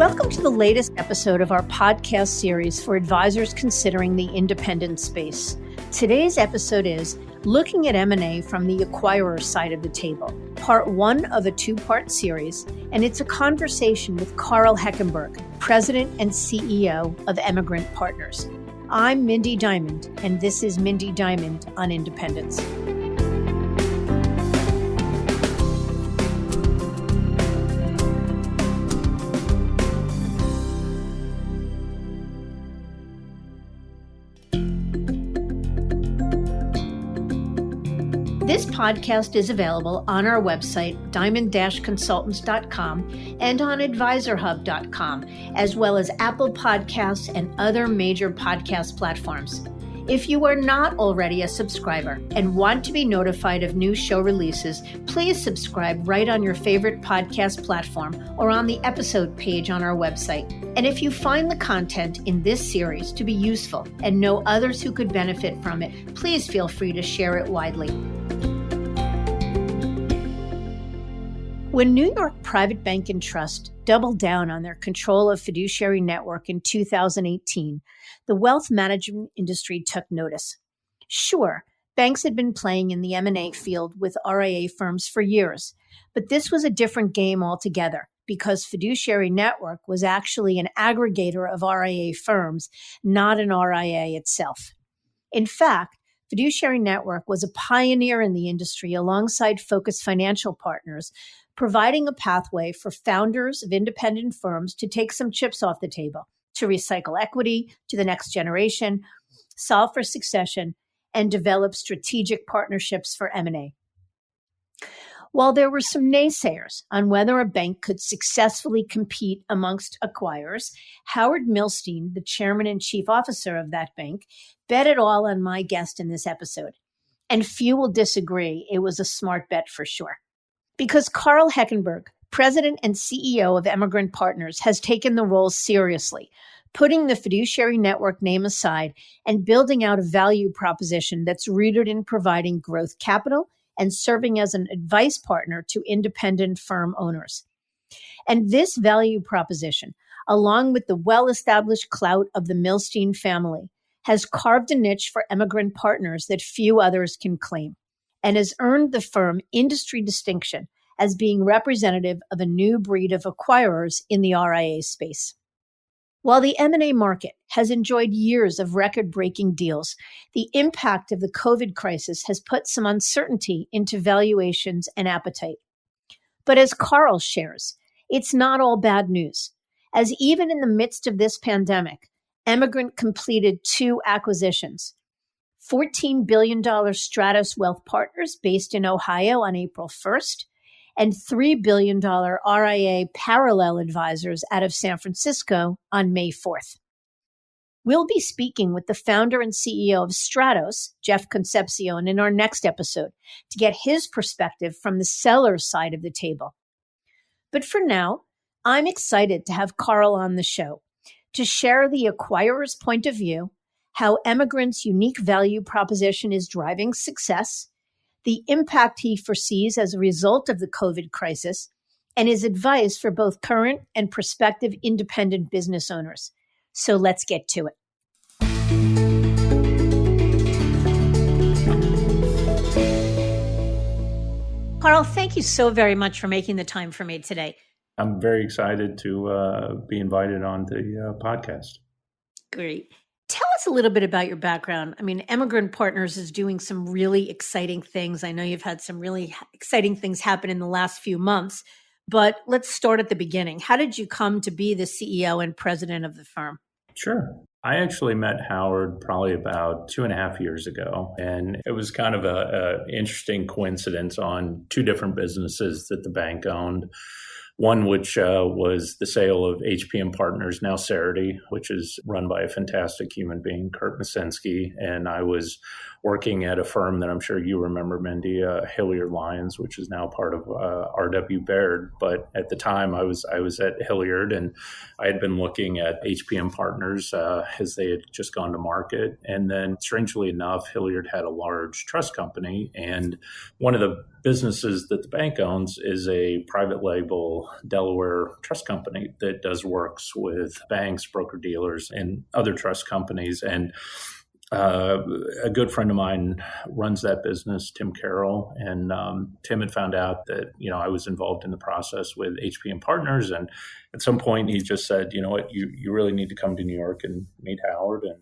Welcome to the latest episode of our podcast series for advisors considering the independent space. Today's episode is Looking at M&A from the Acquirer Side of the Table, part one of a two-part series, and it's a conversation with Karl Heckenberg, President and CEO of Emigrant Partners. I'm Mindy Diamond, and this is Mindy Diamond on Independence. This podcast is available on our website, diamond-consultants.com, and on advisorhub.com, as well as Apple Podcasts and other major podcast platforms. If you are not already a subscriber and want to be notified of new show releases, please subscribe right on your favorite podcast platform or on the episode page on our website. And if you find the content in this series to be useful and know others who could benefit from it, please feel free to share it widely. When New York Private Bank and Trust doubled down on their control of fiduciary network in 2018, the wealth management industry took notice. Sure, banks had been playing in the M&A field with RIA firms for years, but this was a different game altogether because fiduciary network was actually an aggregator of RIA firms, not an RIA itself. In fact, Fiduciary Network was a pioneer in the industry alongside Focus Financial Partners, providing a pathway for founders of independent firms to take some chips off the table, to recycle equity to the next generation, solve for succession, and develop strategic partnerships for M&A. While there were some naysayers on whether a bank could successfully compete amongst acquirers, Howard Milstein, the chairman and chief officer of that bank, bet it all on my guest in this episode. And few will disagree, it was a smart bet for sure. Because Karl Heckenberg, president and CEO of Emigrant Partners, has taken the role seriously, putting the fiduciary network name aside and building out a value proposition that's rooted in providing growth capital and serving as an advice partner to independent firm owners. And this value proposition, along with the well-established clout of the Milstein family, has carved a niche for Emigrant Partners that few others can claim, and has earned the firm industry distinction as being representative of a new breed of acquirers in the RIA space. While the M&A market has enjoyed years of record-breaking deals, the impact of the COVID crisis has put some uncertainty into valuations and appetite. But as Karl shares, it's not all bad news, as even in the midst of this pandemic, Emigrant completed two acquisitions. $14 billion Stratos Wealth Partners based in Ohio on April 1st, and $3 billion RIA Parallel Advisors out of San Francisco on May 4th. We'll be speaking with the founder and CEO of Stratos, Jeff Concepcion, in our next episode to get his perspective from the seller's side of the table. But for now, I'm excited to have Karl on the show to share the acquirer's point of view, how Emigrant's unique value proposition is driving success, the impact he foresees as a result of the COVID crisis, and his advice for both current and prospective independent business owners. So let's get to it. Karl, thank you so very much for making the time for me today. I'm very excited to be invited on the podcast. Great. Tell us a little bit about your background. I mean, Emigrant Partners is doing some really exciting things. I know you've had some really exciting things happen in the last few months, but let's start at the beginning. How did you come to be the CEO and president of the firm? Sure. I actually met Howard probably about 2.5 years ago, and it was kind of an interesting coincidence on two different businesses that the bank owned. One which was the sale of HPM Partners, now Cerity, which is run by a fantastic human being, Kurt Masensky. And I was working at a firm that I'm sure you remember, Mindy, Hilliard Lyons, which is now part of R.W. Baird. But at the time, I was at Hilliard, and I had been looking at HPM Partners as they had just gone to market. And then, strangely enough, Hilliard had a large trust company, and one of the businesses that the bank owns is a private label small Delaware trust company that does works with banks, broker-dealers, and other trust companies. And a good friend of mine runs that business, Tim Carroll, and Tim had found out that I was involved in the process with HPM Partners, and at some point he just said, "You know what, you really need to come to New York and meet Howard," and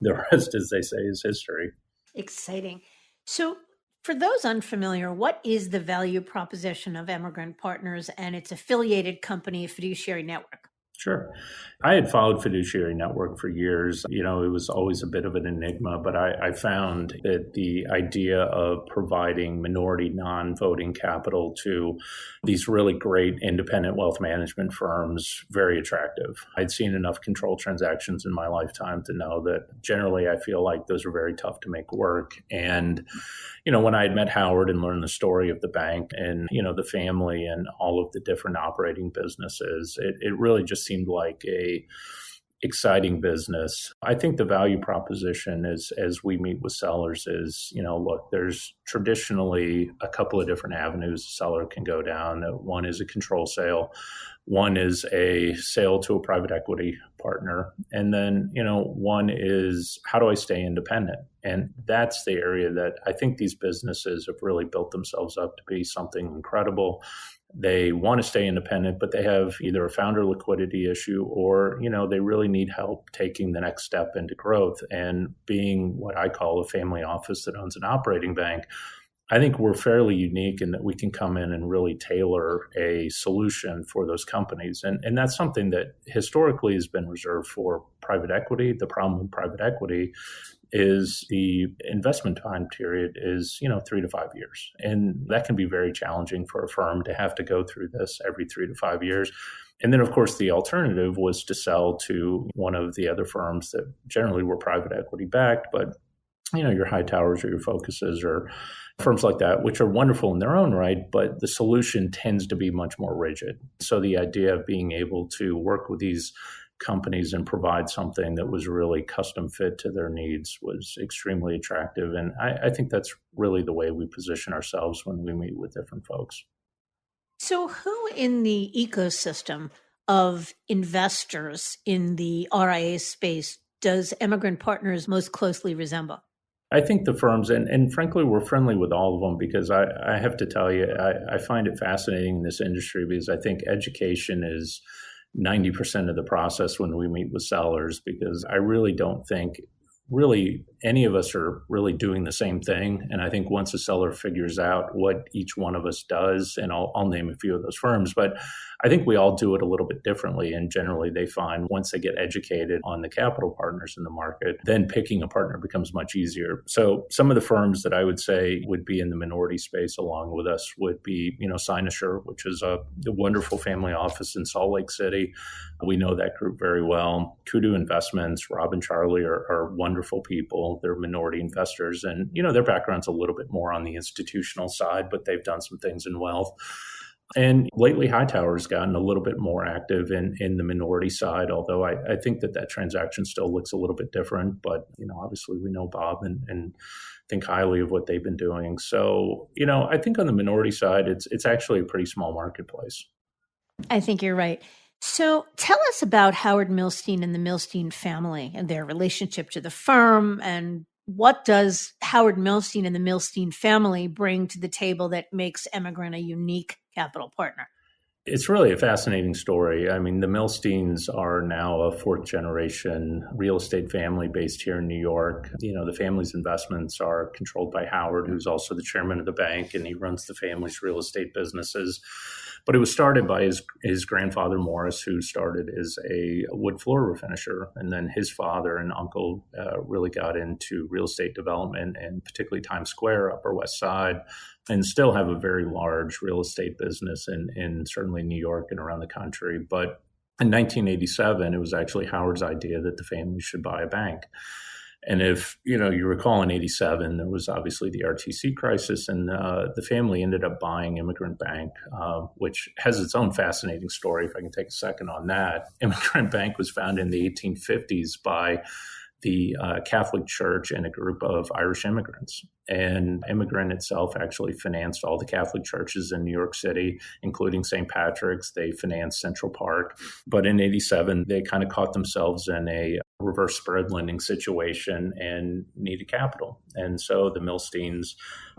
the rest, as they say, is history. Exciting. So, for those unfamiliar, what is the value proposition of Emigrant Partners and its affiliated company, Fiduciary Network? Sure. I had followed Fiduciary Network for years. It was always a bit of an enigma, but I found that the idea of providing minority non-voting capital to these really great independent wealth management firms very attractive. I'd seen enough control transactions in my lifetime to know that generally I feel like those are very tough to make work. And when I had met Howard and learned the story of the bank and, the family and all of the different operating businesses, it really just seemed like a exciting business. I think the value proposition is, as we meet with sellers, is, look, there's traditionally a couple of different avenues a seller can go down. One is a control sale. One is a sale to a private equity partner. And then, one is, how do I stay independent? And that's the area that I think these businesses have really built themselves up to be something incredible. They want to stay independent, but they have either a founder liquidity issue or, they really need help taking the next step into growth. And being what I call a family office that owns an operating bank, I think we're fairly unique in that we can come in and really tailor a solution for those companies. And that's something that historically has been reserved for private equity. The problem with private equity is the investment time period is, 3 to 5 years. And that can be very challenging for a firm to have to go through this every 3 to 5 years. And then, of course, the alternative was to sell to one of the other firms that generally were private equity backed, but your Hightowers or your Focuses or firms like that, which are wonderful in their own right, but the solution tends to be much more rigid. So the idea of being able to work with these companies and provide something that was really custom fit to their needs was extremely attractive. And I think that's really the way we position ourselves when we meet with different folks. So who in the ecosystem of investors in the RIA space does Emigrant Partners most closely resemble? I think the firms, and frankly, we're friendly with all of them because I have to tell you, I find it fascinating in this industry because I think education is 90% of the process when we meet with sellers, because I really don't think really any of us are really doing the same thing. And I think once a seller figures out what each one of us does, and I'll name a few of those firms, but I think we all do it a little bit differently. And generally they find once they get educated on the capital partners in the market, then picking a partner becomes much easier. So some of the firms that I would say would be in the minority space along with us would be, Cynosure, which is a wonderful family office in Salt Lake City. We know that group very well. Kudu Investments, Rob and Charlie are wonderful people. They're minority investors, and their background's a little bit more on the institutional side, but they've done some things in wealth. And lately, Hightower's gotten a little bit more active in the minority side, although I think that transaction still looks a little bit different. But, obviously we know Bob and think highly of what they've been doing. So, I think on the minority side, it's actually a pretty small marketplace. I think you're right. So tell us about Howard Milstein and the Milstein family and their relationship to the firm, and what does Howard Milstein and the Milstein family bring to the table that makes Emigrant a unique capital partner? It's really a fascinating story. I mean, the Milsteins are now a fourth generation real estate family based here in New York. The family's investments are controlled by Howard, who's also the chairman of the bank, and he runs the family's real estate businesses. But it was started by his grandfather, Morris, who started as a wood floor refinisher. And then his father and uncle really got into real estate development, and particularly Times Square, Upper West Side, and still have a very large real estate business in certainly New York and around the country. But in 1987, it was actually Howard's idea that the family should buy a bank. And if you recall, in 87, there was obviously the RTC crisis, and the family ended up buying Immigrant Bank, which has its own fascinating story, if I can take a second on that. Immigrant Bank was founded in the 1850s by the Catholic Church and a group of Irish immigrants. And Emigrant itself actually financed all the Catholic churches in New York City, including St. Patrick's. They financed Central Park. But in 87, they kind of caught themselves in a reverse spread lending situation and needed capital. And so the Milsteins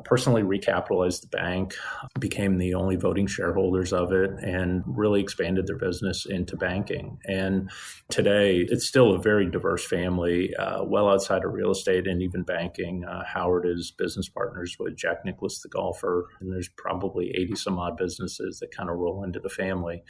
personally recapitalized the bank, became the only voting shareholders of it, and really expanded their business into banking. And today, it's still a very diverse family, well outside of real estate and even banking. Howard is business partners with Jack Nicklaus, the golfer, and there's probably 80 some odd businesses that kind of roll into the family.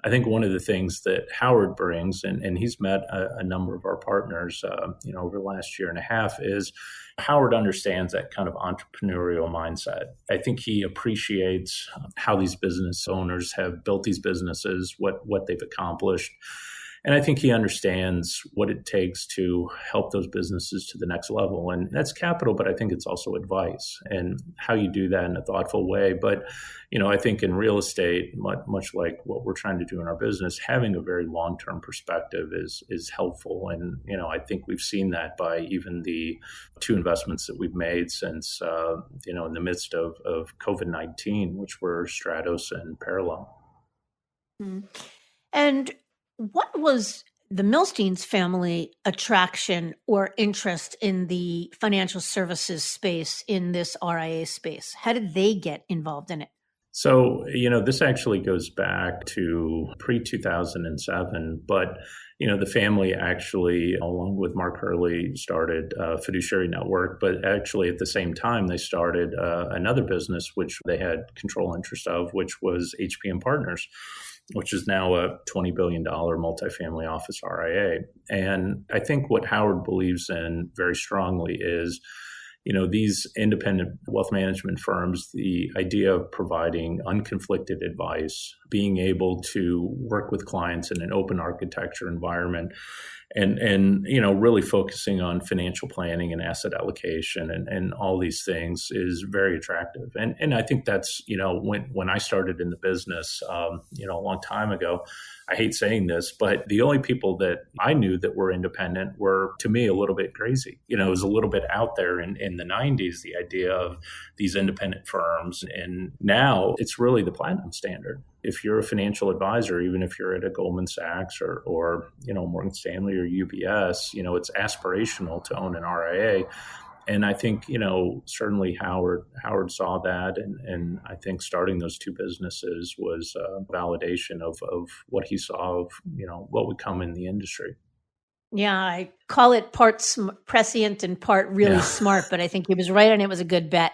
I think one of the things that Howard brings, and he's met a number of our partners, over the last year and a half, is Howard understands that kind of entrepreneurial mindset. I think he appreciates how these business owners have built these businesses, what they've accomplished. And I think he understands what it takes to help those businesses to the next level. And that's capital, but I think it's also advice and how you do that in a thoughtful way. But, I think in real estate, much like what we're trying to do in our business, having a very long-term perspective is helpful. And, I think we've seen that by even the two investments that we've made since, in the midst of COVID-19, which were Stratos and Parallel. Mm. And what was the Milstein's family attraction or interest in the financial services space in this RIA space? How did they get involved in it? So, this actually goes back to pre-2007, but, the family actually, along with Mark Hurley, started Fiduciary Network, but actually at the same time, they started another business, which they had control interest of, which was HPM Partners, which is now a $20 billion multifamily office RIA. And I think what Howard believes in very strongly is, these independent wealth management firms, the idea of providing unconflicted advice, being able to work with clients in an open architecture environment, and really focusing on financial planning and asset allocation and all these things is very attractive. And I think that's, when I started in the business, a long time ago, I hate saying this, but the only people that I knew that were independent were, to me, a little bit crazy. It was a little bit out there in the 90s, the idea of these independent firms. And now it's really the platinum standard. If you're a financial advisor, even if you're at a Goldman Sachs or Morgan Stanley or UBS, it's aspirational to own an RIA. And I think, certainly Howard saw that. And I think starting those two businesses was a validation of what he saw of, what would come in the industry. Yeah, I call it part prescient and part really smart, but I think he was right and it was a good bet.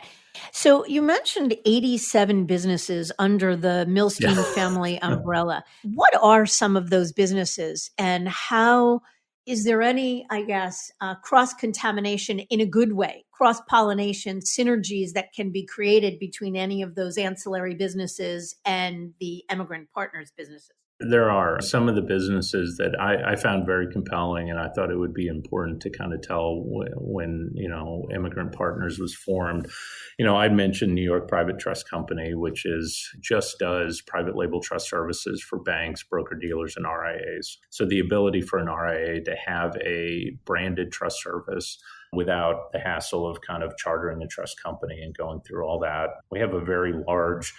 So you mentioned 87 businesses under the Milstein family umbrella. What are some of those businesses and how is there any, cross-contamination in a good way, cross-pollination, synergies that can be created between any of those ancillary businesses and the Emigrant Partners businesses? There are some of the businesses that I found very compelling, and I thought it would be important to kind of tell when Emigrant Partners was formed. I'd mentioned New York Private Trust Company, which just does private label trust services for banks, broker-dealers, and RIAs. So the ability for an RIA to have a branded trust service without the hassle of kind of chartering a trust company and going through all that. We have a very large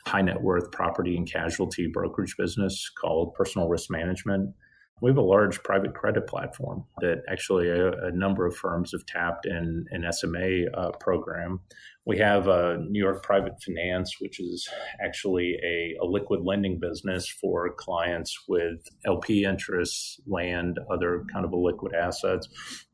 high net worth property and casualty brokerage business called Personal Risk Management. We have a large private credit platform that actually a number of firms have tapped in an SMA program. We have a New York Private Finance, which is actually a liquid lending business for clients with LP interests, land, other kind of liquid assets.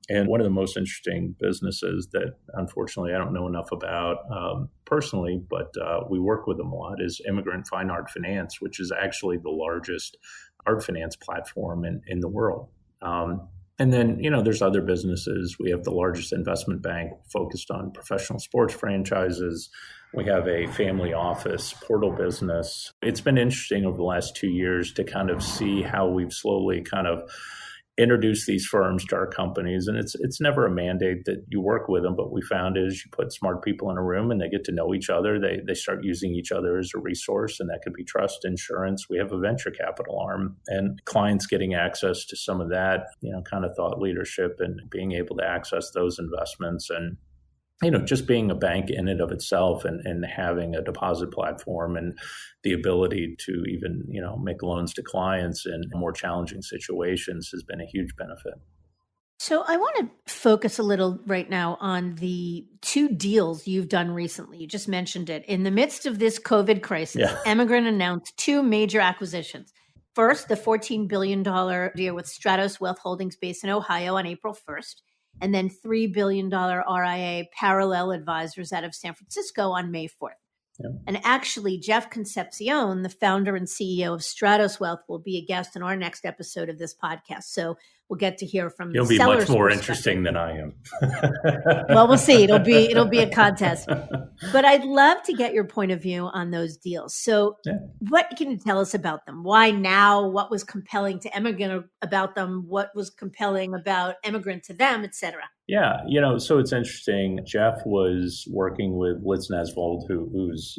And one of the most interesting businesses that, unfortunately, I don't know enough about personally, but we work with them a lot, is Immigrant Fine Art Finance, which is actually the largest art finance platform in the world. And then, there's other businesses. We have the largest investment bank focused on professional sports franchises. We have a family office portal business. It's been interesting over the last 2 years to kind of see how we've slowly kind of introduce these firms to our companies. And it's never a mandate that you work with them, but we found is you put smart people in a room and they get to know each other. They start using each other as a resource, and that could be trust, insurance. We have a venture capital arm, and clients getting access to some of that, kind of thought leadership and being able to access those investments. And just being a bank in and of itself and having a deposit platform and the ability to even, make loans to clients in more challenging situations has been a huge benefit. So I want to focus a little right now on the two deals you've done recently. You just mentioned it. In the midst of this COVID crisis, Emigrant announced two major acquisitions. First, the $14 billion deal with Stratos Wealth Holdings based in Ohio on April 1st, and then $3 billion RIA Parallel Advisors out of San Francisco on May 4th. Yeah. And actually, Jeff Concepcion, the founder and CEO of Stratos Wealth, will be a guest in our next episode of this podcast. So we'll get to hear from He'll be much more interesting than I am. Well, we'll see. It'll be a contest. But I'd love to get your point of view on those deals. So what can you tell us about them? Why now? What was compelling to Emigrant about them? What was compelling about Emigrant to them, et cetera? Yeah, so it's interesting. Jeff was working with Liz Nesvold, who's,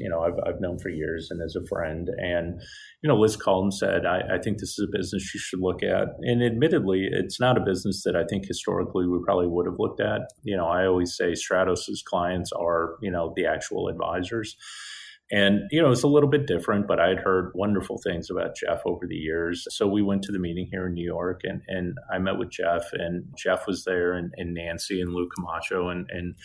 I've known for years and is a friend. And, Liz called and said, I think this is a business you should look at. And admittedly, it's not a business that I think historically we probably would have looked at. I always say Stratos' clients are, the actual advisors. And, it's a little bit different, but I'd heard wonderful things about Jeff over the years. So we went to the meeting here in New York and I met with Jeff, and Jeff was there and Nancy and Lou Camacho and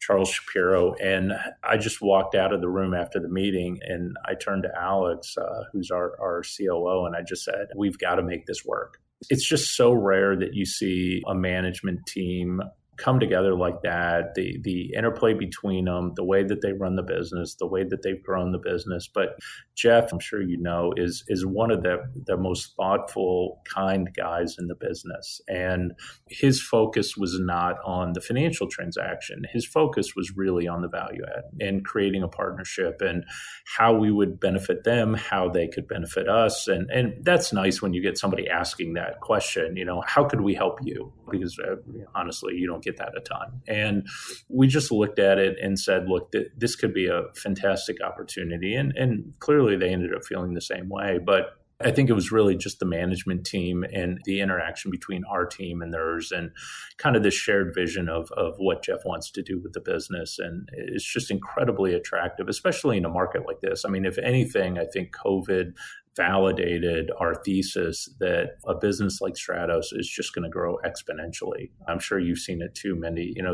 Charles Shapiro. And I just walked out of the room after the meeting and I turned to Alex, who's our COO, and I just said, we've got to make this work. It's just so rare that you see a management team come together like that, the interplay between them, the way that they run the business, the way that they've grown the business. But Jeff, I'm sure is one of the most thoughtful, kind guys in the business. And his focus was not on the financial transaction. His focus was really on the value add and creating a partnership and how we would benefit them, how they could benefit us. And that's nice when you get somebody asking that question, how could we help you? Because honestly, you don't get that a ton. And we just looked at it and said, look, this could be a fantastic opportunity. And clearly they ended up feeling the same way. But I think it was really just the management team and the interaction between our team and theirs and kind of this shared vision of what Jeff wants to do with the business. And it's just incredibly attractive, especially in a market like this. I mean, if anything, I think COVID validated our thesis that a business like Stratos is just going to grow exponentially. I'm sure you've seen it too.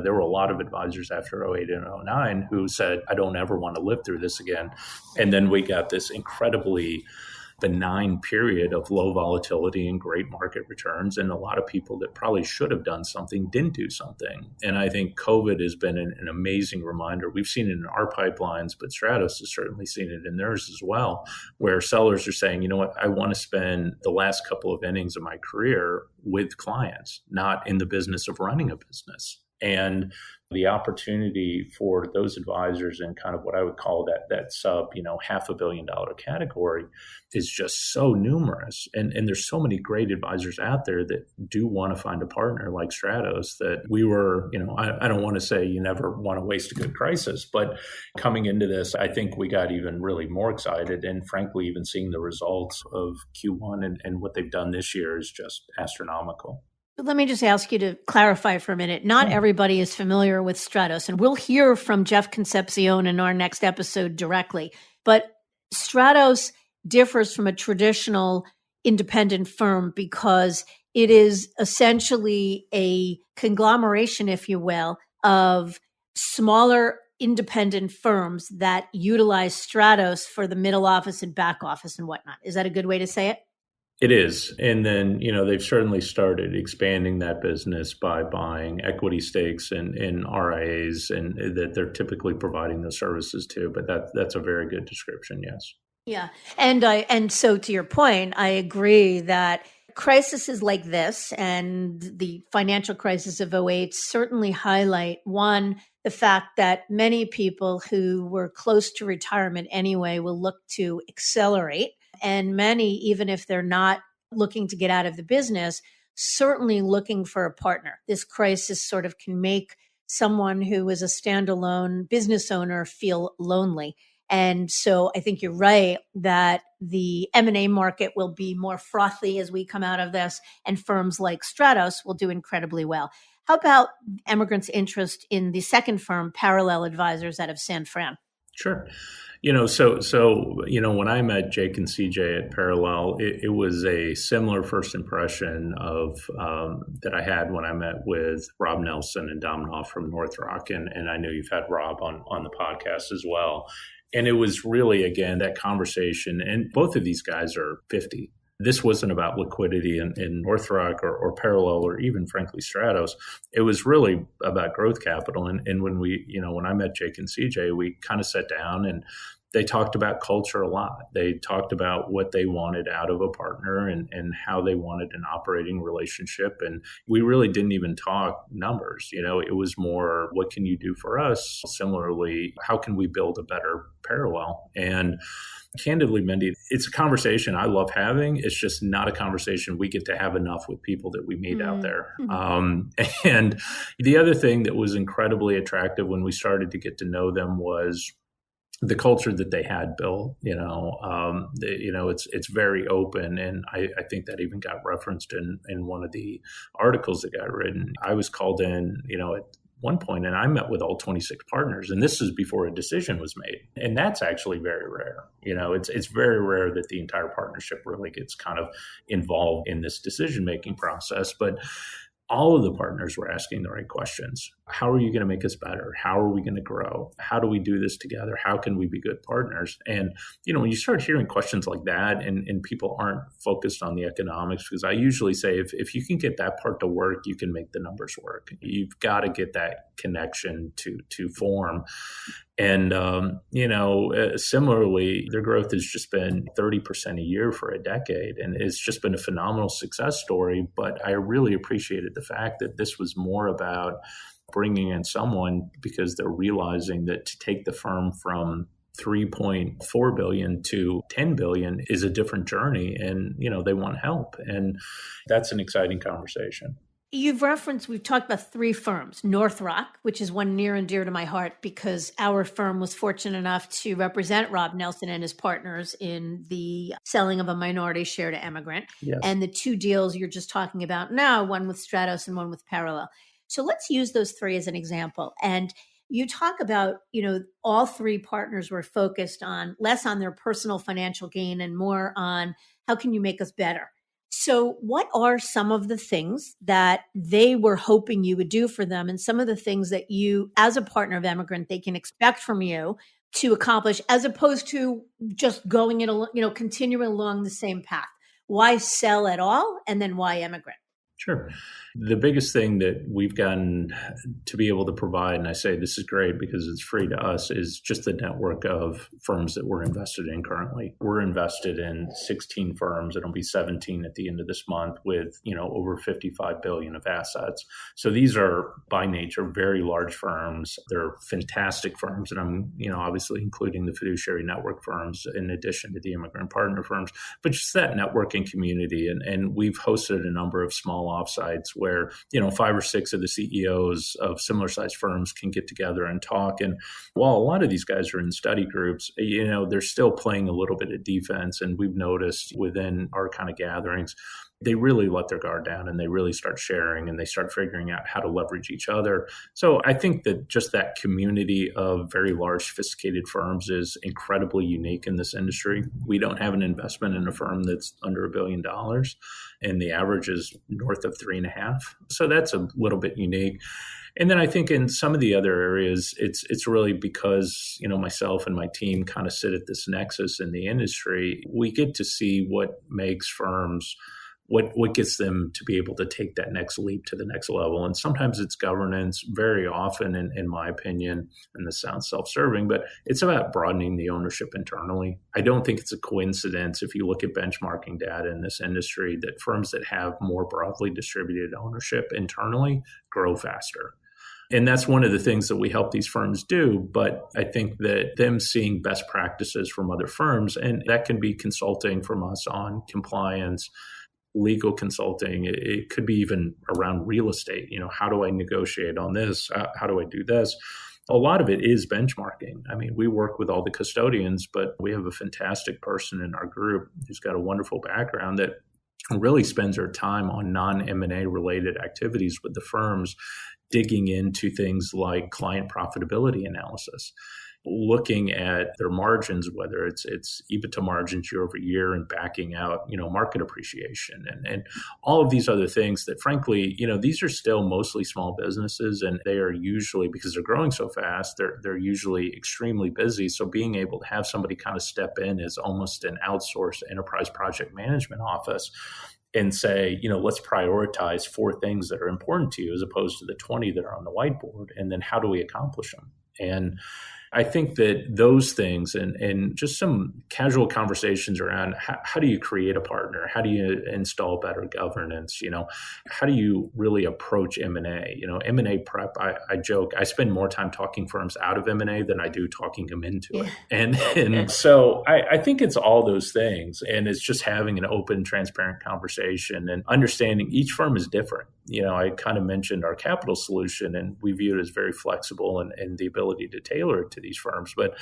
There were a lot of advisors after 08 and 09 who said, I don't ever want to live through this again. And then we got this incredibly benign period of low volatility and great market returns. And a lot of people that probably should have done something didn't do something. And I think COVID has been an amazing reminder. We've seen it in our pipelines, but Stratos has certainly seen it in theirs as well, where sellers are saying, you know what, I want to spend the last couple of innings of my career with clients, not in the business of running a business. And the opportunity for those advisors in kind of what I would call that sub, $500 million category is just so numerous. And there's so many great advisors out there that do want to find a partner like Stratos that we were, I don't want to say you never want to waste a good crisis, but coming into this, I think we got even really more excited. And frankly, even seeing the results of Q1 and what they've done this year is just astronomical. Let me just ask you to clarify for a minute. Not everybody is familiar with Stratos, and we'll hear from Jeff Concepcion in our next episode directly. But Stratos differs from a traditional independent firm because it is essentially a conglomeration, if you will, of smaller independent firms that utilize Stratos for the middle office and back office and whatnot. Is that a good way to say it? It is. And then, they've certainly started expanding that business by buying equity stakes in RIAs and that they're typically providing those services to. But that's a very good description, yes. Yeah. And so to your point, I agree that crises like this and the financial crisis of 08 certainly highlight, one, the fact that many people who were close to retirement anyway will look to accelerate. And many, even if they're not looking to get out of the business, certainly looking for a partner. This crisis sort of can make someone who is a standalone business owner feel lonely. And so I think you're right that the M&A market will be more frothy as we come out of this, and firms like Stratos will do incredibly well. How about Emigrant's interest in the second firm, Parallel Advisors out of San Fran? Sure. When I met Jake and CJ at Parallel, it was a similar first impression of that I had when I met with Rob Nelson and Dominoff from North Rock, and I know you've had Rob on the podcast as well. And it was really, again, that conversation, and both of these guys are 50. This wasn't about liquidity in North Rock or Parallel or even, frankly, Stratos. It was really about growth capital. And when I met Jake and CJ, we kind of sat down and they talked about culture a lot. They talked about what they wanted out of a partner and how they wanted an operating relationship. And we really didn't even talk numbers. It was more, what can you do for us? Similarly, how can we build a better Parallel? And candidly, Mindy, it's a conversation I love having. It's just not a conversation we get to have enough with people that we meet out there. And the other thing that was incredibly attractive when we started to get to know them was the culture that they had built. It's very open, and I think that even got referenced in one of the articles that got written. I was called in, at one point, and I met with all 26 partners, and this is before a decision was made. And that's actually very rare. It's very rare that the entire partnership really gets kind of involved in this decision-making process. But all of the partners were asking the right questions. How are you going to make us better? How are we going to grow? How do we do this together? How can we be good partners? And, when you start hearing questions like that and people aren't focused on the economics, because I usually say if you can get that part to work, you can make the numbers work. You've got to get that connection to form. And, similarly, their growth has just been 30% a year for a decade. And it's just been a phenomenal success story. But I really appreciated the fact that this was more about bringing in someone because they're realizing that to take the firm from 3.4 billion to 10 billion is a different journey. And, they want help. And that's an exciting conversation. We've talked about three firms, North Rock, which is one near and dear to my heart because our firm was fortunate enough to represent Rob Nelson and his partners in the selling of a minority share to Emigrant. Yes. And the two deals you're just talking about now, one with Stratos and one with Parallel. So let's use those three as an example. And you talk about, all three partners were focused on less on their personal financial gain and more on how can you make us better? So what are some of the things that they were hoping you would do for them and some of the things that you, as a partner of Emigrant, they can expect from you to accomplish as opposed to just going continuing along the same path? Why sell at all? And then why Emigrant? Sure. The biggest thing that we've gotten to be able to provide, and I say this is great because it's free to us, is just the network of firms that we're invested in currently. We're invested in 16 firms. It'll be 17 at the end of this month with, over 55 billion of assets. So these are by nature very large firms. They're fantastic firms. And I'm, obviously including the fiduciary network firms in addition to the immigrant partner firms, but just that networking community. And we've hosted a number of small offsites where, 5 or 6 of the CEOs of similar sized firms can get together and talk. And while a lot of these guys are in study groups, they're still playing a little bit of defense. And we've noticed within our kind of gatherings, they really let their guard down and they really start sharing and they start figuring out how to leverage each other. So I think that just that community of very large, sophisticated firms is incredibly unique in this industry. We don't have an investment in a firm that's under $1 billion, and the average is north of 3.5. So that's a little bit unique. And then I think in some of the other areas, it's really because, myself and my team kind of sit at this nexus in the industry. We get to see what makes firms, what gets them to be able to take that next leap to the next level. And sometimes it's governance, very often, in my opinion, and this sounds self-serving, but it's about broadening the ownership internally. I don't think it's a coincidence if you look at benchmarking data in this industry that firms that have more broadly distributed ownership internally grow faster. And that's one of the things that we help these firms do. But I think that them seeing best practices from other firms, and that can be consulting from us on compliance, legal consulting. It could be even around real estate. How do I negotiate on this? How do I do this? A lot of it is benchmarking. I mean, we work with all the custodians, but we have a fantastic person in our group who's got a wonderful background that really spends our time on non-M&A related activities with the firms, digging into things like client profitability analysis, looking at their margins, whether it's EBITDA margins year over year, and backing out, market appreciation and all of these other things that, frankly, these are still mostly small businesses, and they are usually, because they're growing so fast, they're usually extremely busy. So being able to have somebody kind of step in as almost an outsourced enterprise project management office and say, let's prioritize 4 things that are important to you as opposed to the 20 that are on the whiteboard. And then how do we accomplish them? And I think that those things and just some casual conversations around how do you create a partner? How do you install better governance? How do you really approach M&A? M&A prep, I joke, I spend more time talking firms out of M&A than I do talking them into it. And so I think it's all those things. And it's just having an open, transparent conversation and understanding each firm is different. I kind of mentioned our capital solution, and we view it as very flexible and the ability to tailor it to these firms. But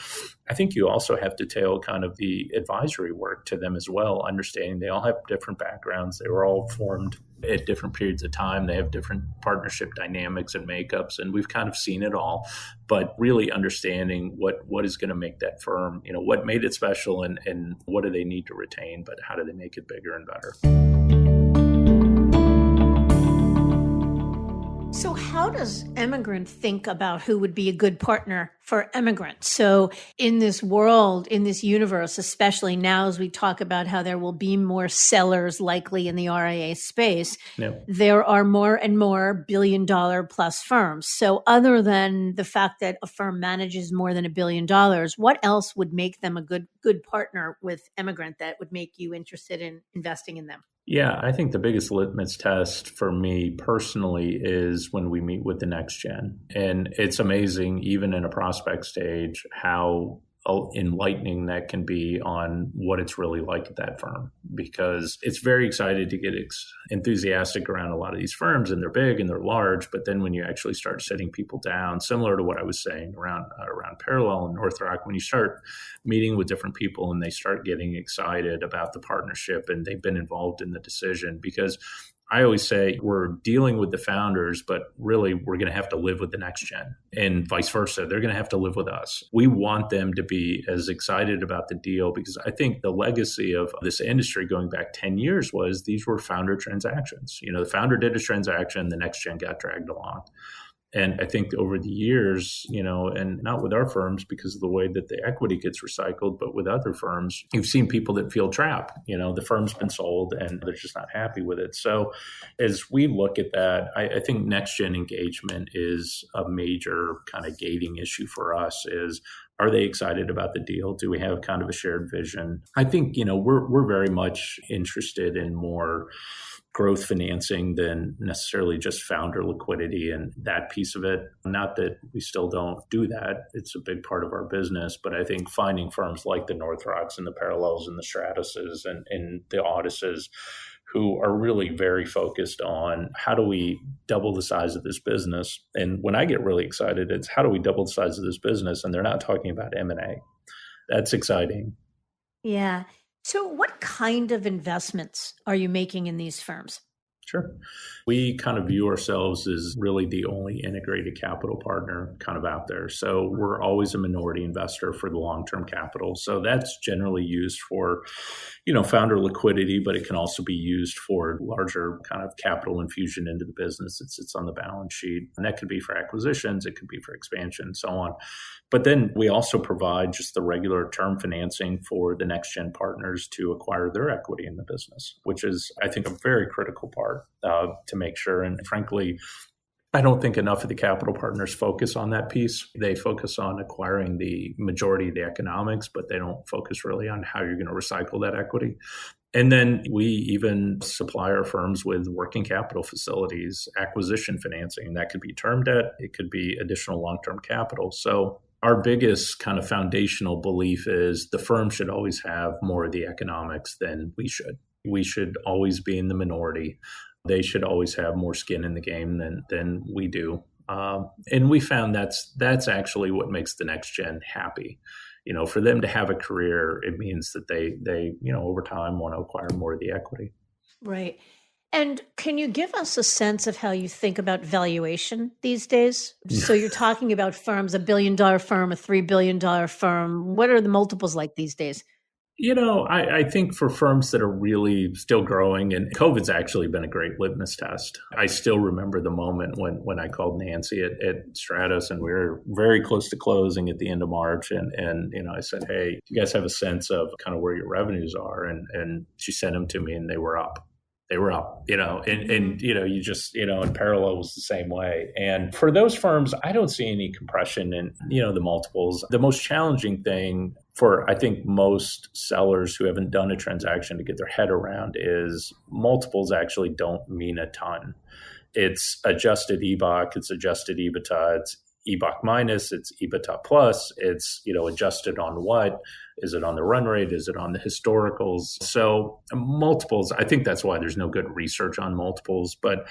I think you also have to tailor kind of the advisory work to them as well, understanding they all have different backgrounds. They were all formed at different periods of time. They have different partnership dynamics and makeups, and we've kind of seen it all. But really understanding what is going to make that firm, what made it special, and what do they need to retain, but how do they make it bigger and better? So how does Emigrant think about who would be a good partner for Emigrant? So in this world, in this universe, especially now as we talk about how there will be more sellers likely in the RIA space, there are more and more billion-dollar plus firms. So other than the fact that a firm manages more than $1 billion, what else would make them a good partner with Emigrant that would make you interested in investing in them? Yeah, I think the biggest litmus test for me personally is when we meet with the next gen. And it's amazing, even in a prospect stage, how enlightening that can be on what it's really like at that firm, because it's very excited to get enthusiastic around a lot of these firms, and they're big and they're large. But then when you actually start sitting people down, similar to what I was saying around Parallel and North Rock, when you start meeting with different people and they start getting excited about the partnership and they've been involved in the decision, because I always say we're dealing with the founders, but really we're going to have to live with the next gen, and vice versa. They're going to have to live with us. We want them to be as excited about the deal, because I think the legacy of this industry going back 10 years was these were founder transactions. The founder did a transaction, the next gen got dragged along. And I think over the years, and not with our firms because of the way that the equity gets recycled, but with other firms, you've seen people that feel trapped. The firm's been sold and they're just not happy with it. So as we look at that, I think next gen engagement is a major kind of gating issue for us. Are they excited about the deal? Do we have kind of a shared vision? I think, we're very much interested in more growth financing than necessarily just founder liquidity and that piece of it. Not that we still don't do that. It's a big part of our business. But I think finding firms like the North Rocks and the Parallels and the Stratuses and the Odysses, who are really very focused on how do we double the size of this business. And when I get really excited, it's how do we double the size of this business? And they're not talking about M&A. That's exciting. Yeah. So what kind of investments are you making in these firms? Sure. We kind of view ourselves as really the only integrated capital partner kind of out there. So we're always a minority investor for the long-term capital. So that's generally used for, founder liquidity, but it can also be used for larger kind of capital infusion into the business that sits on the balance sheet. And that could be for acquisitions, it could be for expansion, and so on. But then we also provide just the regular term financing for the next gen partners to acquire their equity in the business, which is, I think, a very critical part to make sure. And frankly, I don't think enough of the capital partners focus on that piece. They focus on acquiring the majority of the economics, but they don't focus really on how you're going to recycle that equity. And then we even supply our firms with working capital facilities, acquisition financing, and that could be term debt. It could be additional long-term capital. So our biggest kind of foundational belief is the firm should always have more of the economics than we should. We should always be in the minority. They should always have more skin in the game than we do. And we found that's actually what makes the next gen happy. For them to have a career, it means that they over time want to acquire more of the equity. Right. And can you give us a sense of how you think about valuation these days? So you're talking about firms, $1 billion firm, a $3 billion firm. What are the multiples like these days? I think for firms that are really still growing, and COVID's actually been a great litmus test. I still remember the moment when I called Nancy at Stratos, and we were very close to closing at the end of March. And I said, hey, you guys have a sense of kind of where your revenues are? And she sent them to me, and they were up. They were up, and you just, and Parallel was the same way. And for those firms, I don't see any compression in, the multiples. The most challenging thing for, I think, most sellers who haven't done a transaction to get their head around is multiples actually don't mean a ton. It's adjusted EBOC, it's adjusted EBITDA, it's EBOC minus, it's EBITDA plus, it's, adjusted on what? Is it on the run rate? Is it on the historicals? So multiples, I think that's why there's no good research on multiples. But,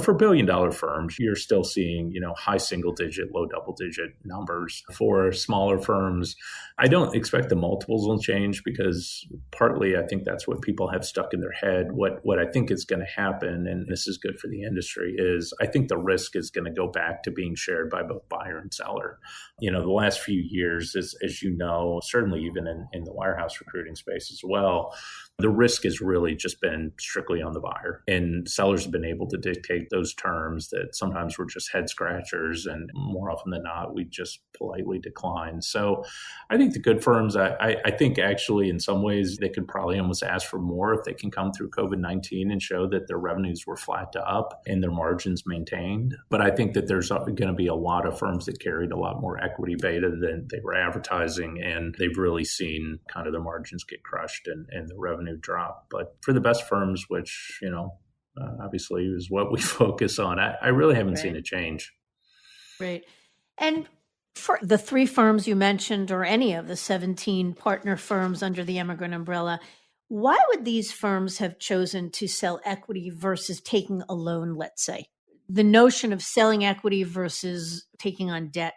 for billion-dollar firms, you're still seeing, high single-digit, low double-digit numbers. For smaller firms, I don't expect the multiples will change because partly I think that's what people have stuck in their head. What I think is going to happen, and this is good for the industry, is I think the risk is going to go back to being shared by both buyer and seller. The last few years, as you know, certainly even in the wirehouse recruiting space as well, the risk has really just been strictly on the buyer. And sellers have been able to dictate those terms that sometimes were just head scratchers. And more often than not, we just politely decline. So I think the good firms, I think actually in some ways they could probably almost ask for more if they can come through COVID-19 and show that their revenues were flat to up and their margins maintained. But I think that there's going to be a lot of firms that carried a lot more equity beta than they were advertising. And they've really seen kind of the margins get crushed and the revenue drop. But for the best firms, which, obviously is what we focus on, I really haven't seen a change. Right. And for the 3 firms you mentioned, or any of the 17 partner firms under the Emigrant umbrella, why would these firms have chosen to sell equity versus taking a loan, let's say? The notion of selling equity versus taking on debt.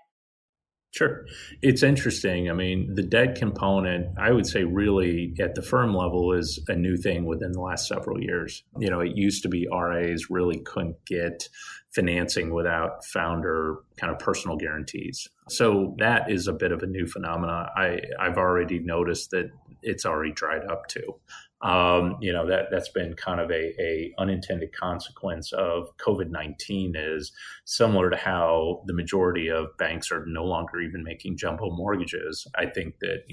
Sure. It's interesting. I mean, the debt component, I would say really at the firm level is a new thing within the last several years. It used to be RAs really couldn't get financing without founder kind of personal guarantees. So that is a bit of a new phenomenon. I've already noticed that it's already dried up too. That's been kind of a unintended consequence of COVID-19 is similar to how the majority of banks are no longer even making jumbo mortgages. I think that,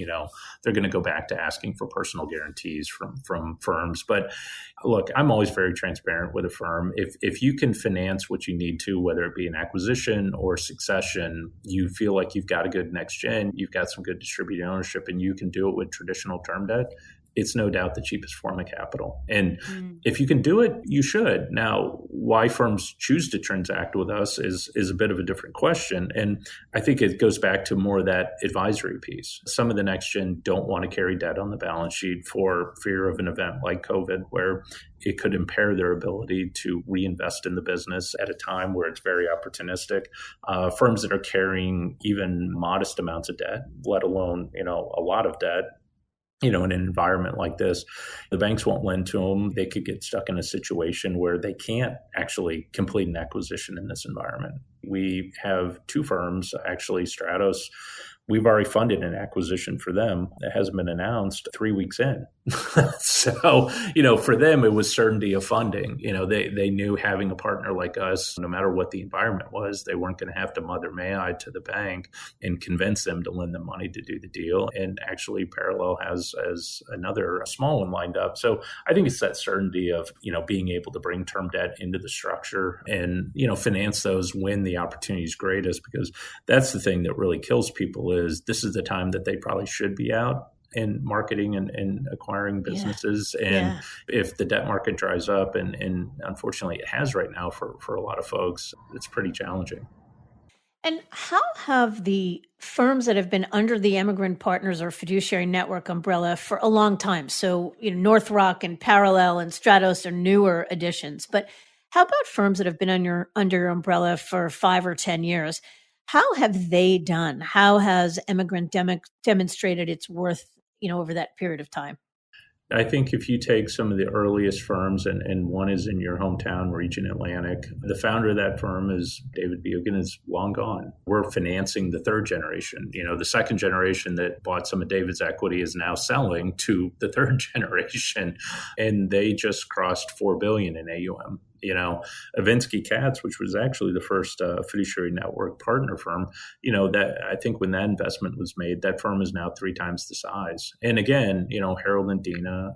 they're going to go back to asking for personal guarantees from firms. But look, I'm always very transparent with a firm. If you can finance what you need to, whether it be an acquisition or succession, you feel like you've got a good next gen, you've got some good distributed ownership, and you can do it with traditional term debt, it's no doubt the cheapest form of capital. And if you can do it, you should. Now, why firms choose to transact with us is a bit of a different question. And I think it goes back to more of that advisory piece. Some of the next gen don't want to carry debt on the balance sheet for fear of an event like COVID, where it could impair their ability to reinvest in the business at a time where it's very opportunistic. Firms that are carrying even modest amounts of debt, let alone, a lot of debt, in an environment like this, the banks won't lend to them. They could get stuck in a situation where they can't actually complete an acquisition in this environment. We have 2 firms, actually, Stratos. We've already funded an acquisition for them. It hasn't been announced 3 weeks in. So, for them, it was certainty of funding. They knew having a partner like us, no matter what the environment was, they weren't going to have to mother may I to the bank and convince them to lend them money to do the deal. And actually, Parallel has another small one lined up. So I think it's that certainty of, being able to bring term debt into the structure and, finance those when the opportunity is greatest, because that's the thing that really kills people is this is the time that they probably should be out in marketing and acquiring businesses. And if the debt market dries up, and unfortunately it has right now for a lot of folks, it's pretty challenging. And how have the firms that have been under the Emigrant Partners or Fiduciary Network umbrella for a long time, so North Rock and Parallel and Stratos are newer additions, but how about firms that have been under your umbrella for 5 or 10 years? How have they done? How has Emigrant demonstrated its worth, over that period of time? I think if you take some of the earliest firms, and one is in your hometown, Region Atlantic, the founder of that firm is David Bugan, is long gone. We're financing the third generation. The second generation that bought some of David's equity is now selling to the third generation, and they just crossed $4 billion in AUM. Avinsky Katz, which was actually the first fiduciary network partner firm, that I think when that investment was made, that firm is now 3 times the size. And again, Harold and Dina,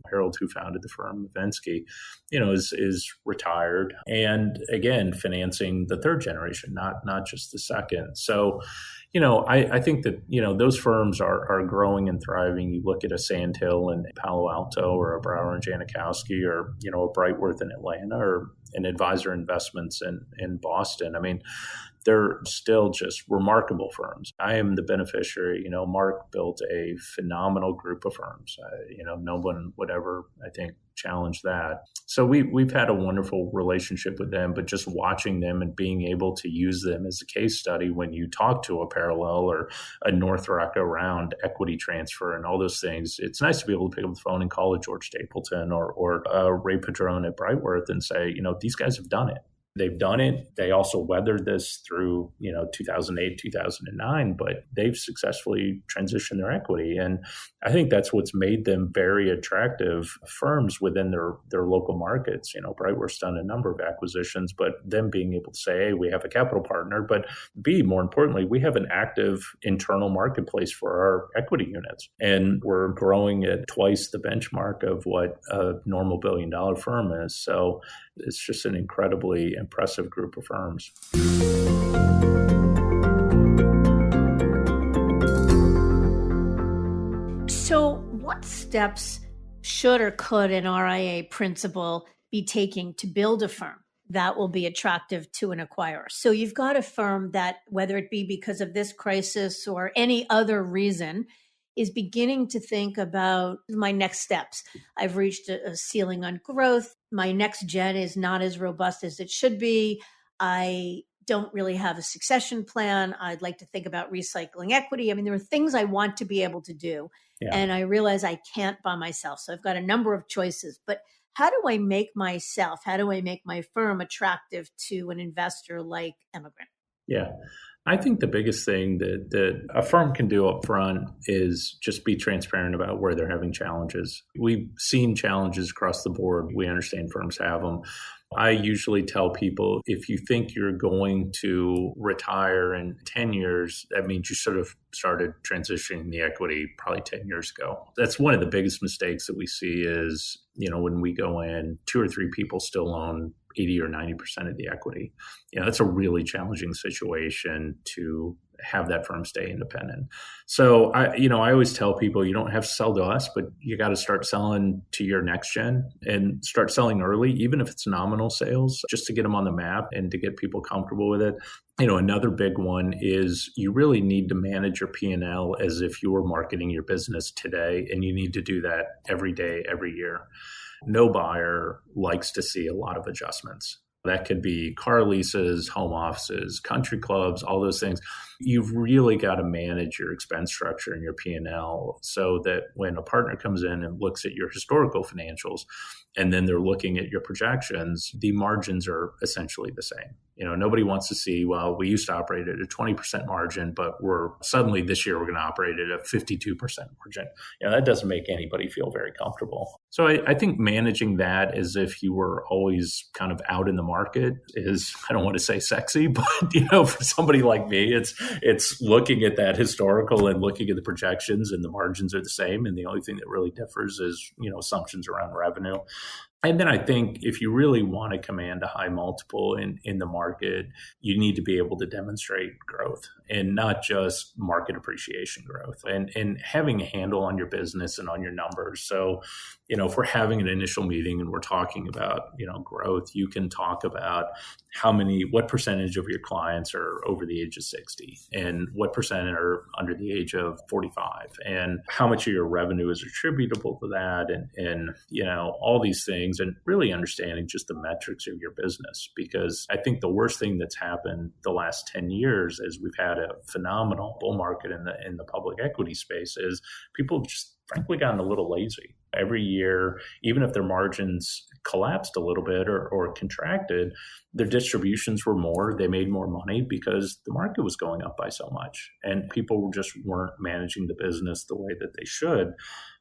Harold, who founded the firm, Avinsky, is retired. And again, financing the third generation, not just the second. So, I think that, those firms are growing and thriving. You look at a Sandhill in Palo Alto, or a Brower and Janikowski, or, a Brightworth in Atlanta, or an Advisor Investments in Boston. I mean, they're still just remarkable firms. I am the beneficiary. Mark built a phenomenal group of firms. No one would ever, I think, challenge that. So we've had a wonderful relationship with them, but just watching them and being able to use them as a case study when you talk to a Parallel or a Northrock around equity transfer and all those things, it's nice to be able to pick up the phone and call a George Stapleton or Ray Padron at Brightworth and say, these guys have done it. They've done it. They also weathered this through, 2008, 2009, but they've successfully transitioned their equity. And I think that's what's made them very attractive firms within their local markets. Brightworth's done a number of acquisitions, but them being able to say, hey, we have a capital partner, but B, more importantly, we have an active internal marketplace for our equity units. And we're growing at twice the benchmark of what a normal $1 billion firm is. So it's just an incredibly impressive group of firms. So what steps should or could an RIA principal be taking to build a firm that will be attractive to an acquirer? So you've got a firm that, whether it be because of this crisis or any other reason, is beginning to think about my next steps. I've reached a ceiling on growth. My next gen is not as robust as it should be. I don't really have a succession plan. I'd like to think about recycling equity. I mean, there are things I want to be able to do. Yeah. And I realize I can't by myself. So I've got a number of choices. But how do I make my firm attractive to an investor like Emigrant? Yeah. I think the biggest thing that a firm can do up front is just be transparent about where they're having challenges. We've seen challenges across the board. We understand firms have them. I usually tell people, if you think you're going to retire in 10 years, that means you sort of started transitioning the equity probably 10 years ago. That's one of the biggest mistakes that we see is, when we go in, 2 or 3 people still own 80 or 90% of the equity. That's a really challenging situation to have that firm stay independent. So I always tell people, you don't have to sell to us, but you got to start selling to your next gen and start selling early, even if it's nominal sales, just to get them on the map and to get people comfortable with it. Another big one is you really need to manage your P&L as if you were marketing your business today, and you need to do that every day, every year. No buyer likes to see a lot of adjustments. That could be car leases, home offices, country clubs, all those things. You've really got to manage your expense structure and your P&L so that when a partner comes in and looks at your historical financials, and then they're looking at your projections, the margins are essentially the same. Nobody wants to see, well, we used to operate at a 20% margin, but suddenly this year we're going to operate at a 52% margin. That doesn't make anybody feel very comfortable. So I think managing that as if you were always kind of out in the market is, I don't want to say sexy, but for somebody like me, it's looking at that historical and looking at the projections, and the margins are the same. And the only thing that really differs is, assumptions around revenue. And then I think if you really want to command a high multiple in the market, you need to be able to demonstrate growth and not just market appreciation growth, and having a handle on your business and on your numbers. So, if we're having an initial meeting and we're talking about, growth, you can talk about what percentage of your clients are over the age of 60 and what percent are under the age of 45 and how much of your revenue is attributable to that. And all these things. things and really understanding just the metrics of your business. Because I think the worst thing that's happened the last 10 years is we've had a phenomenal bull market in the public equity space is people have just frankly gotten a little lazy. Every year, even if their margins collapsed a little bit or contracted, their distributions were more. They made more money because the market was going up by so much. And people just weren't managing the business the way that they should.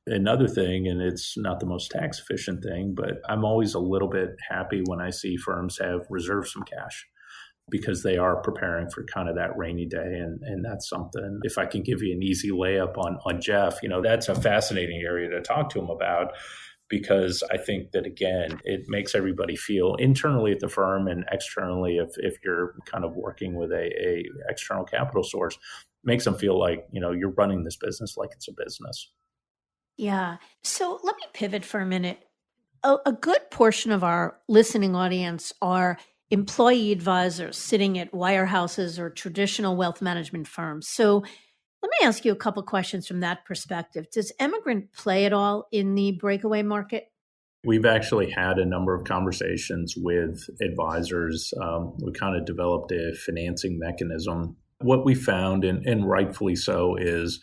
Another thing, and it's not the most tax efficient thing, but I'm always a little bit happy when I see firms have reserved some cash because they are preparing for kind of that rainy day. And that's something, if I can give you an easy layup on Jeff, that's a fascinating area to talk to him about, because I think that, again, it makes everybody feel internally at the firm and externally, if you're kind of working with a external capital source, makes them feel like, you're running this business like it's a business. Yeah. So let me pivot for a minute. A good portion of our listening audience are employee advisors sitting at wirehouses or traditional wealth management firms. So let me ask you a couple questions from that perspective. Does Emigrant play at all in the breakaway market? We've actually had a number of conversations with advisors. We kind of developed a financing mechanism. What we found, and rightfully so, is,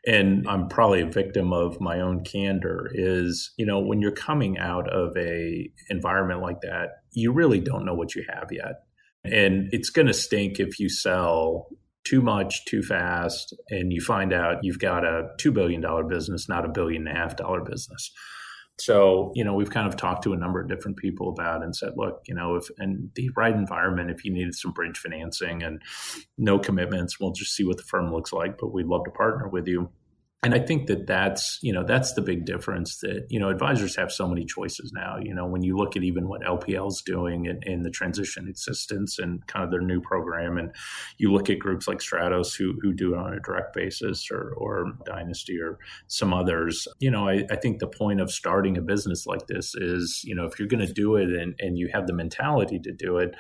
and I'm probably a victim of my own candor, is, when you're coming out of a environment like that, you really don't know what you have yet. And it's going to stink if you sell too much, too fast, and you find out you've got a $2 billion business, not $1.5 billion business. So, we've kind of talked to a number of different people about it and said, look, if in the right environment, if you needed some bridge financing and no commitments, we'll just see what the firm looks like, but we'd love to partner with you. And I think that's the big difference, that, advisors have so many choices now. When you look at even what LPL's doing in the transition assistance and kind of their new program, and you look at groups like Stratos who do it on a direct basis, or Dynasty or some others, I think the point of starting a business like this is, if you're going to do it and you have the mentality to do it,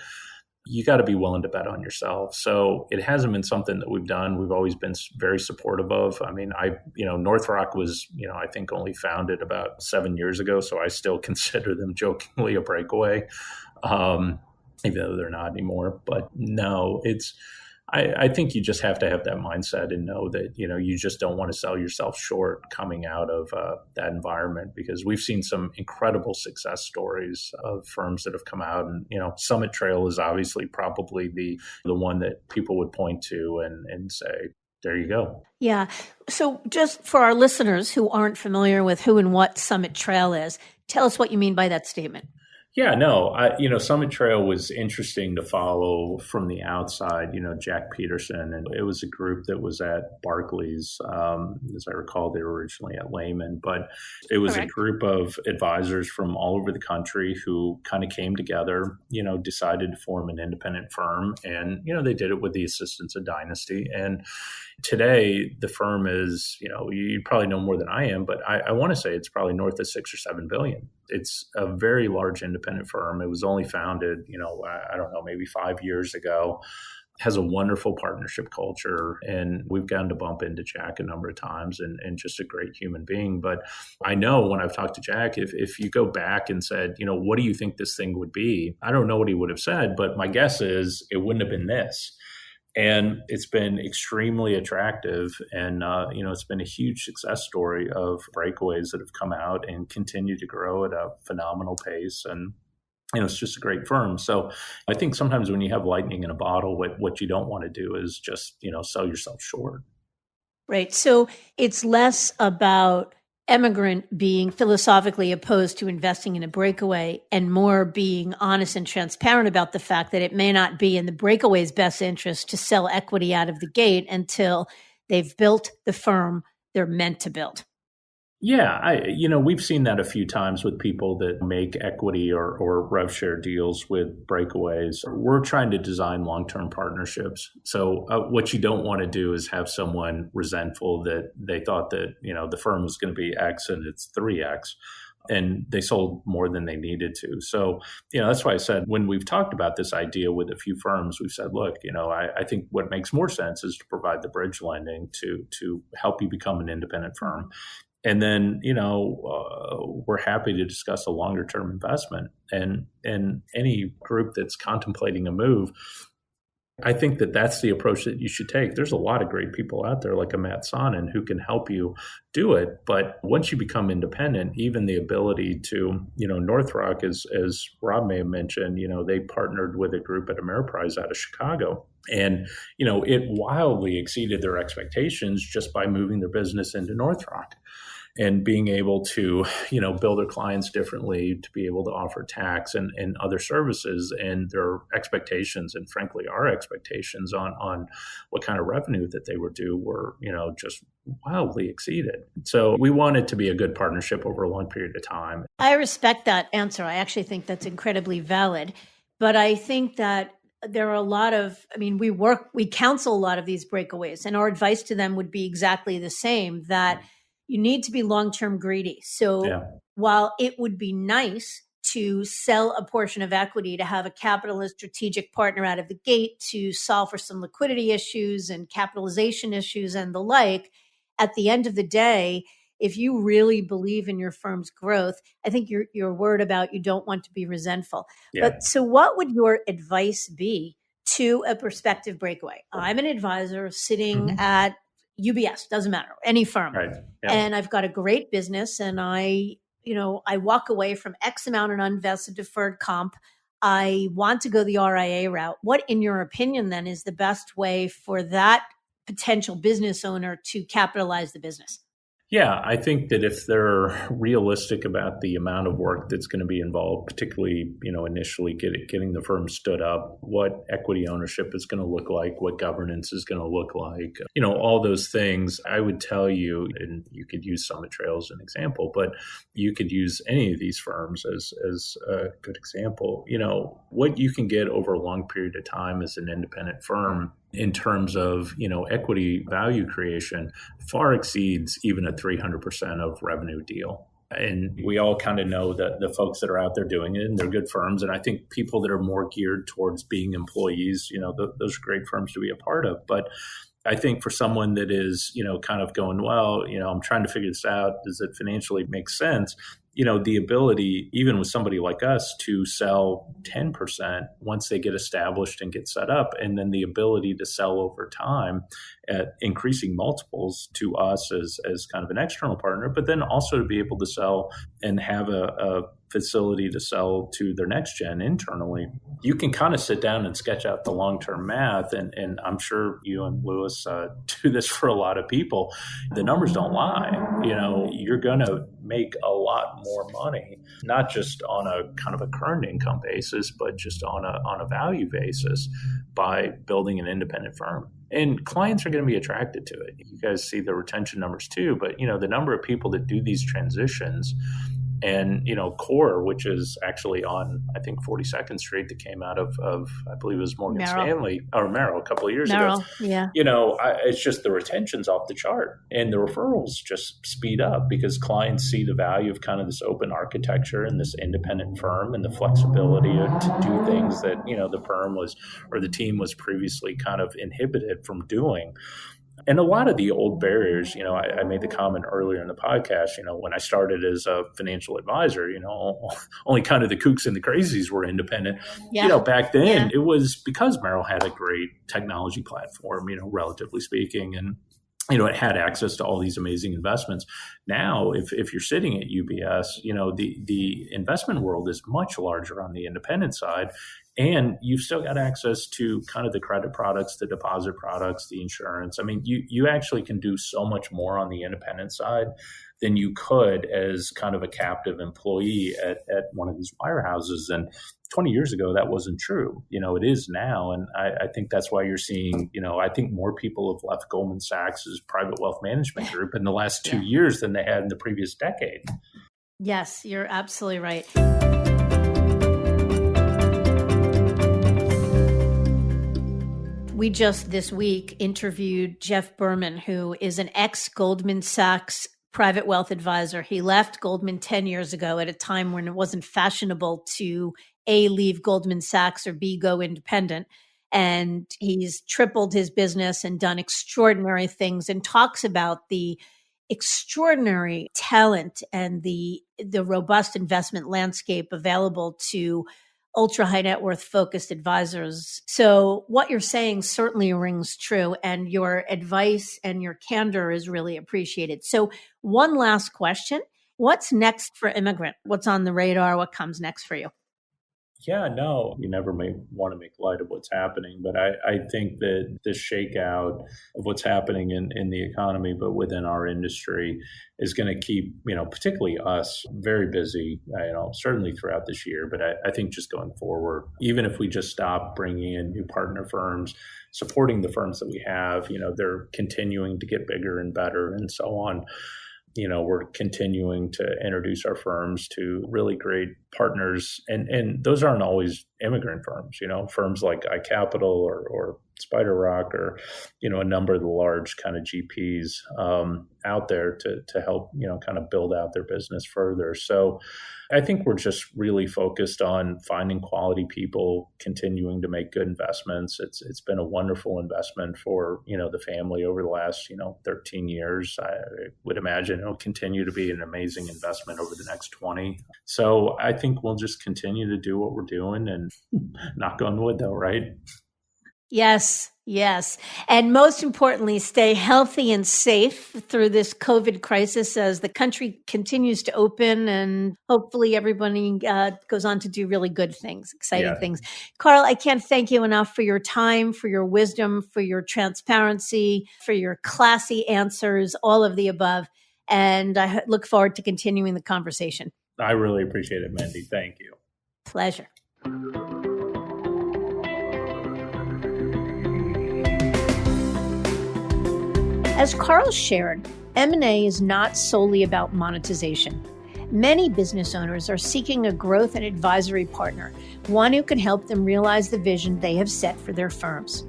you got to be willing to bet on yourself. So it hasn't been something that we've done. We've always been very supportive of. I mean, North Rock was, I think only founded about 7 years ago. So I still consider them jokingly a breakaway, even though they're not anymore. But no, I think you just have to have that mindset and know that, you just don't want to sell yourself short coming out of that environment, because we've seen some incredible success stories of firms that have come out. And, Summit Trail is obviously probably the one that people would point to and say, there you go. Yeah. So just for our listeners who aren't familiar with who and what Summit Trail is, tell us what you mean by that statement. Yeah, no, Summit Trail was interesting to follow from the outside, Jack Peterson, and it was a group that was at Barclays. As I recall, they were originally at Lehman, but it was Correct. A group of advisors from all over the country who kind of came together, decided to form an independent firm, and, they did it with the assistance of Dynasty. And today, the firm is, you probably know more than I am, but I want to say it's probably north of $6 or $7 billion. It's a very large independent firm. It was only founded, I don't know, maybe 5 years ago. Has a wonderful partnership culture, and we've gotten to bump into Jack a number of times, and just a great human being. But I know when I've talked to Jack, if you go back and said, what do you think this thing would be? I don't know what he would have said, but my guess is it wouldn't have been this. And it's been extremely attractive. And, it's been a huge success story of breakaways that have come out and continue to grow at a phenomenal pace. And, it's just a great firm. So I think sometimes when you have lightning in a bottle, what you don't want to do is just, sell yourself short. Right. So it's less about Emigrant being philosophically opposed to investing in a breakaway, and more being honest and transparent about the fact that it may not be in the breakaway's best interest to sell equity out of the gate until they've built the firm they're meant to build. Yeah, we've seen that a few times with people that make equity or rev share deals with breakaways. We're trying to design long-term partnerships. So what you don't want to do is have someone resentful that they thought that, the firm was going to be X and it's 3X. And they sold more than they needed to. So, that's why I said when we've talked about this idea with a few firms, we've said, look, I think what makes more sense is to provide the bridge lending to help you become an independent firm. And then, we're happy to discuss a longer term investment. And any group that's contemplating a move, I think that that's the approach that you should take. There's a lot of great people out there like a Matt Sonnen who can help you do it. But once you become independent, even the ability to, North Rock, as Rob may have mentioned, they partnered with a group at Ameriprise out of Chicago. And, it wildly exceeded their expectations just by moving their business into North Rock and being able to, bill their clients differently, to be able to offer tax and other services, and their expectations, and frankly, our expectations on what kind of revenue that they would do were, just wildly exceeded. So we want it to be a good partnership over a long period of time. I respect that answer. I actually think that's incredibly valid. But I think that there are a lot of, we counsel a lot of these breakaways, and our advice to them would be exactly the same, that you need to be long-term greedy. So while it would be nice to sell a portion of equity to have a capital and strategic partner out of the gate to solve for some liquidity issues and capitalization issues and the like, at the end of the day, if you really believe in your firm's growth, I think your word about you don't want to be resentful. But so what would your advice be to a prospective breakaway? I'm an advisor sitting at UBS, doesn't matter, any firm. Right. And I've got a great business, and I walk away from X amount in unvested deferred comp. I want to go the RIA route. What, in your opinion, then, is the best way for that potential business owner to capitalize the business? Yeah, I think that if they're realistic about the amount of work that's going to be involved, particularly, initially getting the firm stood up, what equity ownership is going to look like, what governance is going to look like, all those things, I would tell you, and you could use Summit Trail as an example, but you could use any of these firms as a good example. What you can get over a long period of time as an independent firm in terms of, equity value creation far exceeds even a 300% of revenue deal. And we all kind of know that the folks that are out there doing it, and they're good firms. And I think people that are more geared towards being employees, those are great firms to be a part of. But I think for someone that is, kind of going, well, I'm trying to figure this out, does it financially make sense? The ability, even with somebody like us, to sell 10% once they get established and get set up, and then the ability to sell over time at increasing multiples to us as kind of an external partner, but then also to be able to sell and have a facility to sell to their next gen internally. You can kind of sit down and sketch out the long-term math, and I'm sure you and Lewis do this for a lot of people. The numbers don't lie. You're going to make a lot more money, not just on a kind of a current income basis, but just on a value basis by building an independent firm. And clients are going to be attracted to it. You guys see the retention numbers too, but the number of people that do these transitions. And, Core, which is actually on, I think, 42nd Street, that came out of I believe it was Morgan Stanley, or Merrill a couple of years ago. Yeah. It's just the retention's off the chart, and the referrals just speed up because clients see the value of kind of this open architecture and this independent firm and the flexibility to do things that, the firm was, or the team was previously kind of inhibited from doing. And a lot of the old barriers, I made the comment earlier in the podcast, when I started as a financial advisor, only kind of the kooks and the crazies were independent. Yeah. Back then it was because Merrill had a great technology platform, relatively speaking. And, it had access to all these amazing investments. Now, if you're sitting at UBS, the investment world is much larger on the independent side. And you've still got access to kind of the credit products, the deposit products, the insurance. I mean, you actually can do so much more on the independent side than you could as kind of a captive employee at one of these wirehouses. And 20 years ago, that wasn't true. It is now. And I think that's why you're seeing, I think more people have left Goldman Sachs' private wealth management group in the last 2 years than they had in the previous decade. Yes, you're absolutely right. We just this week interviewed Jeff Berman, who is an ex-Goldman Sachs private wealth advisor. He left Goldman 10 years ago at a time when it wasn't fashionable to A, leave Goldman Sachs, or B, go independent. And he's tripled his business and done extraordinary things, and talks about the extraordinary talent and the robust investment landscape available to ultra high net worth focused advisors. So what you're saying certainly rings true, and your advice and your candor is really appreciated. So one last question. What's next for Emigrant? What's on the radar? What comes next for you? Yeah, no, you never want to make light of what's happening, but I think that this shakeout of what's happening in the economy, but within our industry, is going to keep, particularly us, very busy, certainly throughout this year. But I think just going forward, even if we just stop bringing in new partner firms, supporting the firms that we have, they're continuing to get bigger and better and so on. We're continuing to introduce our firms to really great partners. And those aren't always immigrant firms, firms like iCapital or Spider Rock or, a number of the large kind of GPs out there to help, kind of build out their business further. So I think we're just really focused on finding quality people, continuing to make good investments. It's been a wonderful investment for, the family over the last, 13 years. I would imagine it'll continue to be an amazing investment over the next 20. So I think we'll just continue to do what we're doing and knock on wood though, right? Yes. And most importantly, stay healthy and safe through this COVID crisis as the country continues to open and hopefully everybody goes on to do really good things, exciting things. Karl, I can't thank you enough for your time, for your wisdom, for your transparency, for your classy answers, all of the above. And I look forward to continuing the conversation. I really appreciate it, Mindy. Thank you. Pleasure. As Karl shared, M&A is not solely about monetization. Many business owners are seeking a growth and advisory partner, one who can help them realize the vision they have set for their firms.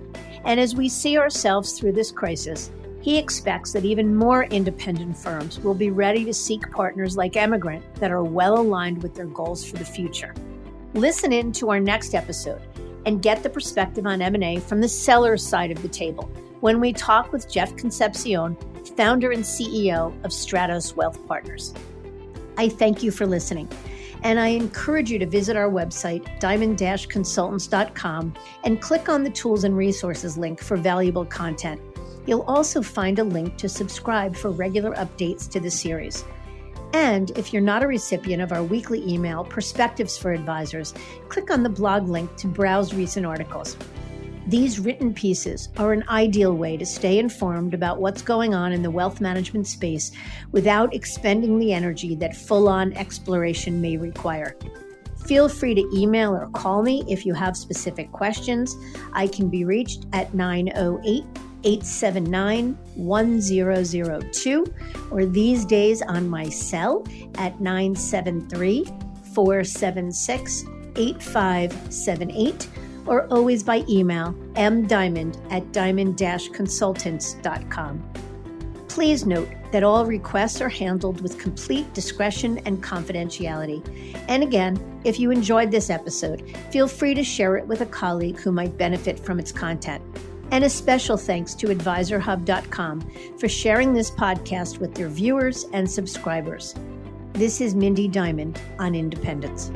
And as we see ourselves through this crisis, he expects that even more independent firms will be ready to seek partners like Emigrant that are well aligned with their goals for the future. Listen in to our next episode and get the perspective on M&A from the seller's side of the table when we talk with Jeff Concepcion, founder and CEO of Stratos Wealth Partners. I thank you for listening, and I encourage you to visit our website, diamond-consultants.com, and click on the Tools and Resources link for valuable content. You'll also find a link to subscribe for regular updates to the series. And if you're not a recipient of our weekly email, Perspectives for Advisors, click on the blog link to browse recent articles. These written pieces are an ideal way to stay informed about what's going on in the wealth management space without expending the energy that full-on exploration may require. Feel free to email or call me if you have specific questions. I can be reached at 908-879-1002 or these days on my cell at 973-476-8578. or always by email, mdiamond@diamond-consultants.com. Please note that all requests are handled with complete discretion and confidentiality. And again, if you enjoyed this episode, feel free to share it with a colleague who might benefit from its content. And a special thanks to AdvisorHub.com for sharing this podcast with their viewers and subscribers. This is Mindy Diamond on Independence.